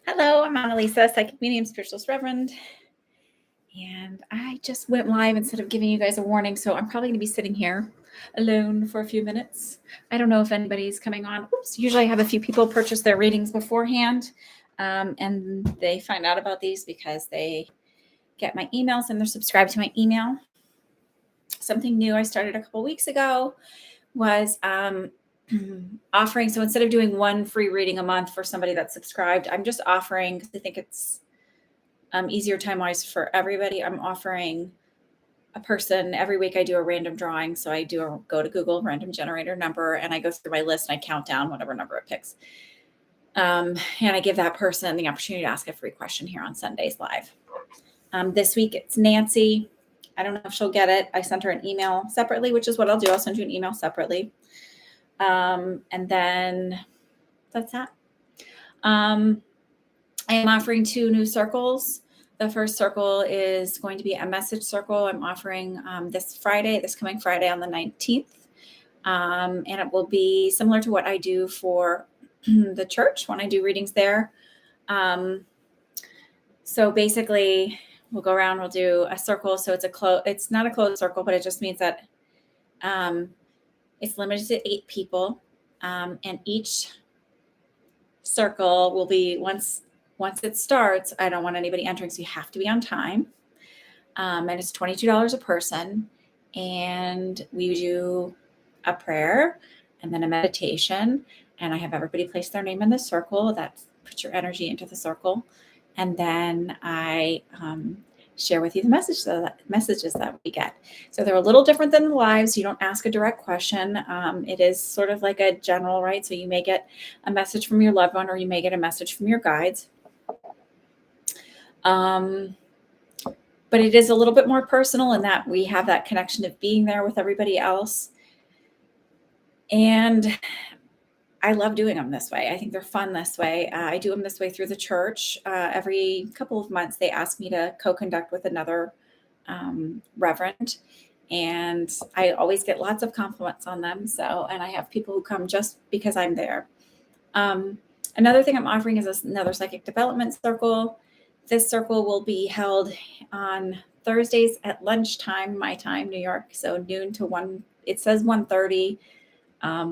Hello, I'm Annalisa, Psychic Medium Spiritualist Reverend. And I just went live instead of giving you guys a warning. So I'm probably going to be sitting here alone for a few minutes. I don't know if anybody's coming on. Oops. Usually I have a few people purchase their readings beforehand. And they find out about these because they get my emails and they're subscribed to my email. Something new I started a couple weeks ago was offering. So instead of doing one free reading a month for somebody that's subscribed, I'm just offering, because I think it's easier time-wise for everybody. I'm offering a person every week. I do a random drawing. So I go to Google random generator number and I go through my list and I count down whatever number it picks. And I give that person the opportunity to ask a free question here on Sundays live. This week it's Nancy. I don't know if she'll get it. I sent her an email separately, which is what I'll do. I'll send you an email separately. And then that's that. I am offering 2 new circles. The first circle is going to be a message circle. I'm offering this coming Friday on the 19th. And it will be similar to what I do for the church when I do readings there. So basically, we'll go around, we'll do a circle. So it's not a closed circle, but it just means that it's limited to 8 people. And each circle will be once it starts, I don't want anybody entering, so you have to be on time. And it's $22 a person. And we do a prayer and then a meditation. And I have everybody place their name in the circle. That puts your energy into the circle. And then I share with you the messages that we get. So they're a little different than the lives. You don't ask a direct question. It is sort of like a general, right? So you may get a message from your loved one, or you may get a message from your guides. But it is a little bit more personal in that we have that connection of being there with everybody else. And I love doing them this way. I think they're fun this way. I do them this way through the church. Every couple of months, they ask me to co-conduct with another reverend. And I always get lots of compliments on them. And I have people who come just because I'm there. Another thing I'm offering is another psychic development circle. This circle will be held on Thursdays at lunchtime, my time, New York. So noon to 1, it says 1:30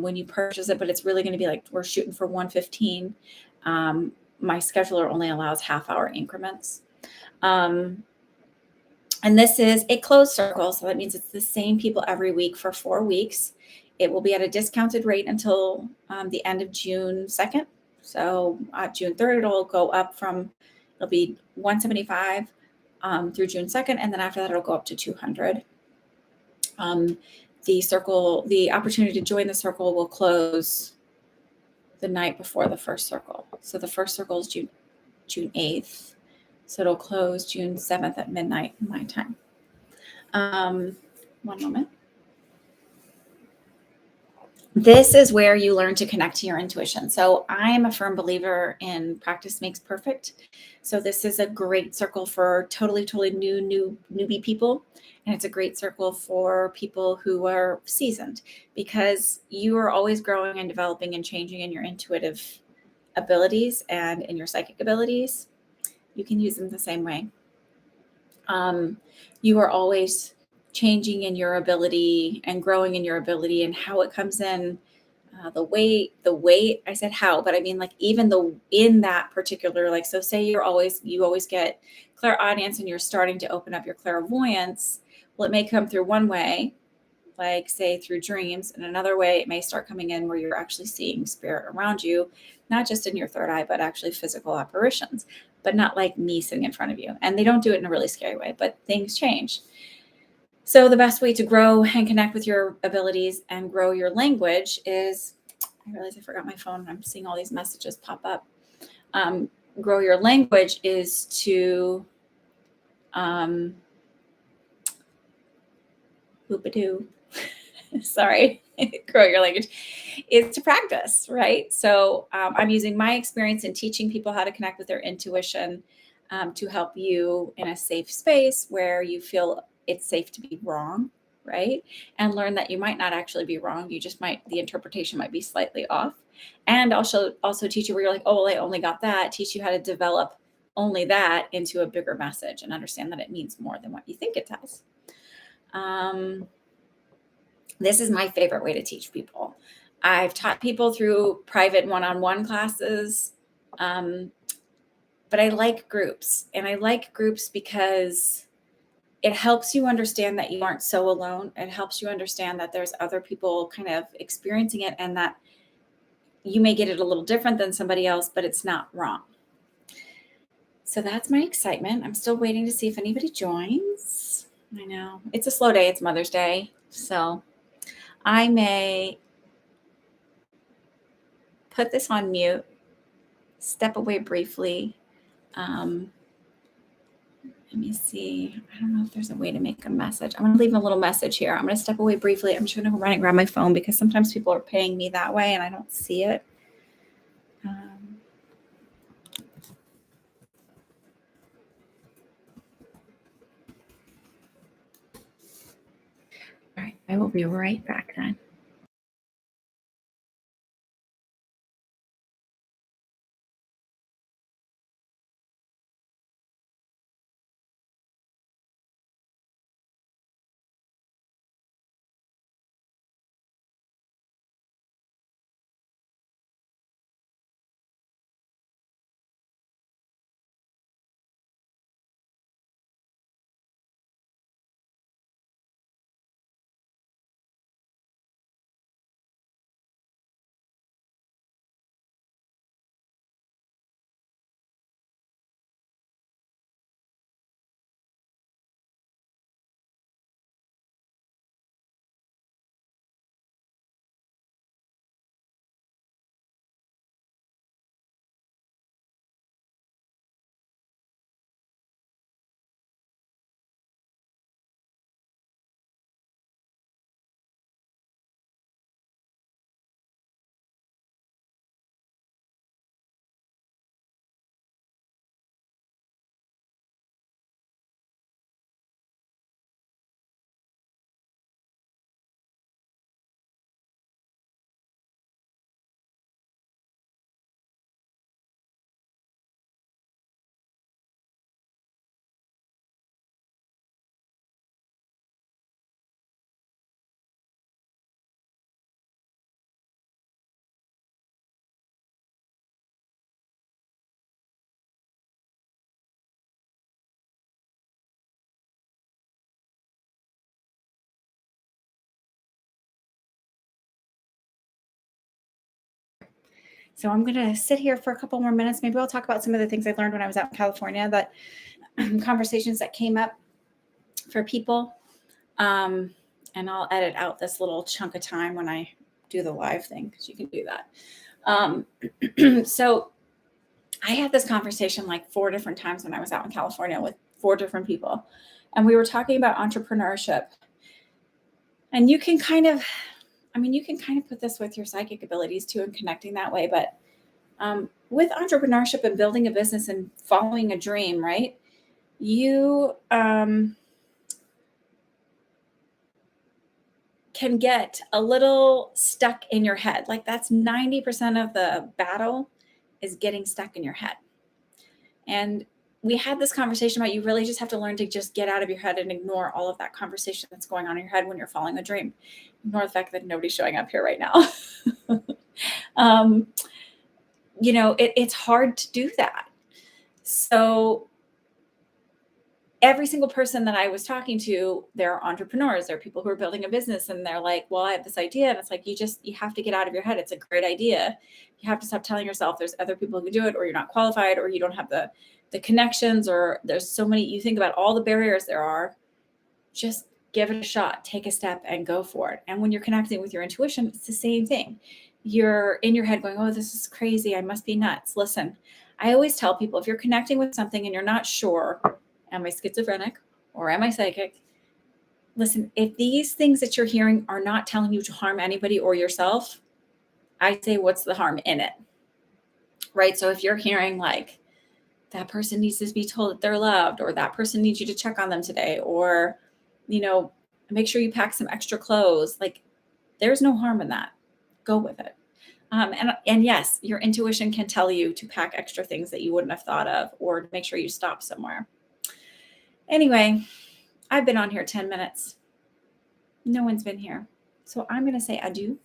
when you purchase it, but it's really going to be like, we're shooting for 1:15. My scheduler only allows half-hour increments. And this is a closed circle. So that means it's the same people every week for 4 weeks. It will be at a discounted rate until the end of June 2nd. So June 3rd, it'll be $175 through June 2nd. And then after that, it'll go up to $200. The opportunity to join the circle will close the night before the first circle. So the first circle is June 8th. So it'll close June 7th at midnight my time. One moment. This is where you learn to connect to your intuition. So I'm a firm believer in practice makes perfect. So this is a great circle for totally newbie people. And it's a great circle for people who are seasoned, because you are always growing and developing and changing in your intuitive abilities and in your psychic abilities. You can use them the same way. You are always changing in your ability and growing in your ability, and how it comes in, the weight, I said how, but I mean, like, even in that particular, like, so say you always get clairaudience and you're starting to open up your clairvoyance. Well, it may come through one way, like say through dreams, and another way it may start coming in where you're actually seeing spirit around you, not just in your third eye, but actually physical apparitions, but not like me sitting in front of you. And they don't do it in a really scary way, but things change. So the best way to grow and connect with your abilities and grow your language is, I realize I forgot my phone. I'm seeing all these messages pop up. Grow your language is to, sorry, grow your language is to practice, right? So I'm using my experience in teaching people how to connect with their intuition to help you in a safe space where you feel it's safe to be wrong. right? And learn that you might not actually be wrong. You just might, the interpretation might be slightly off. And also teach you where you're like, oh, well, I only got that. Teach you how to develop only that into a bigger message and understand that it means more than what you think it does. This is my favorite way to teach people. I've taught people through private one-on-one classes, but I like groups. And I like groups because it helps you understand that you aren't so alone. It helps you understand that there's other people kind of experiencing it and that you may get it a little different than somebody else, but it's not wrong. So that's my excitement. I'm still waiting to see if anybody joins. I know it's a slow day. It's Mother's Day. So I may put this on mute, step away briefly. Let me see. I don't know if there's a way to make a message. I'm going to leave a little message here. I'm going to step away briefly. I'm just going to run and grab my phone because sometimes people are paying me that way and I don't see it. All right. I will be right back then. So I'm going to sit here for a couple more minutes. Maybe I'll talk about some of the things I learned when I was out in California, that conversations that came up for people. And I'll edit out this little chunk of time when I do the live thing, because you can do that. So I had this conversation like 4 different times when I was out in California with 4 different people. And we were talking about entrepreneurship. And you can kind of put this with your psychic abilities too and connecting that way. But with entrepreneurship and building a business and following a dream, right? You can get a little stuck in your head. Like that's 90% of the battle is getting stuck in your head. And we had this conversation about you really just have to learn to just get out of your head and ignore all of that conversation that's going on in your head when you're following a dream. Ignore the fact that nobody's showing up here right now. It's hard to do that. So every single person that I was talking to, they're entrepreneurs. They're people who are building a business and they're like, well, I have this idea. And it's like, you have to get out of your head. It's a great idea. You have to stop telling yourself there's other people who can do it, or you're not qualified, or you don't have the connections, or there's so many, you think about all the barriers there are. Just give it a shot, take a step and go for it. And when you're connecting with your intuition, it's the same thing. You're in your head going, oh, this is crazy. I must be nuts. Listen, I always tell people, if you're connecting with something and you're not sure, am I schizophrenic or am I psychic? Listen, if these things that you're hearing are not telling you to harm anybody or yourself, I say, what's the harm in it? Right? So if you're hearing like, that person needs to be told that they're loved, or that person needs you to check on them today, or, Make sure you pack some extra clothes. Like, there's no harm in that. Go with it. And yes, your intuition can tell you to pack extra things that you wouldn't have thought of, or make sure you stop somewhere. Anyway, I've been on here 10 minutes. No one's been here. So I'm going to say adieu.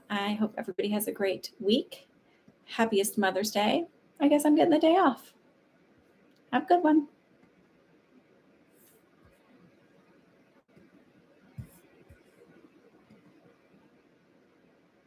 I hope everybody has a great week. Happiest Mother's Day. I guess I'm getting the day off. Have a good one.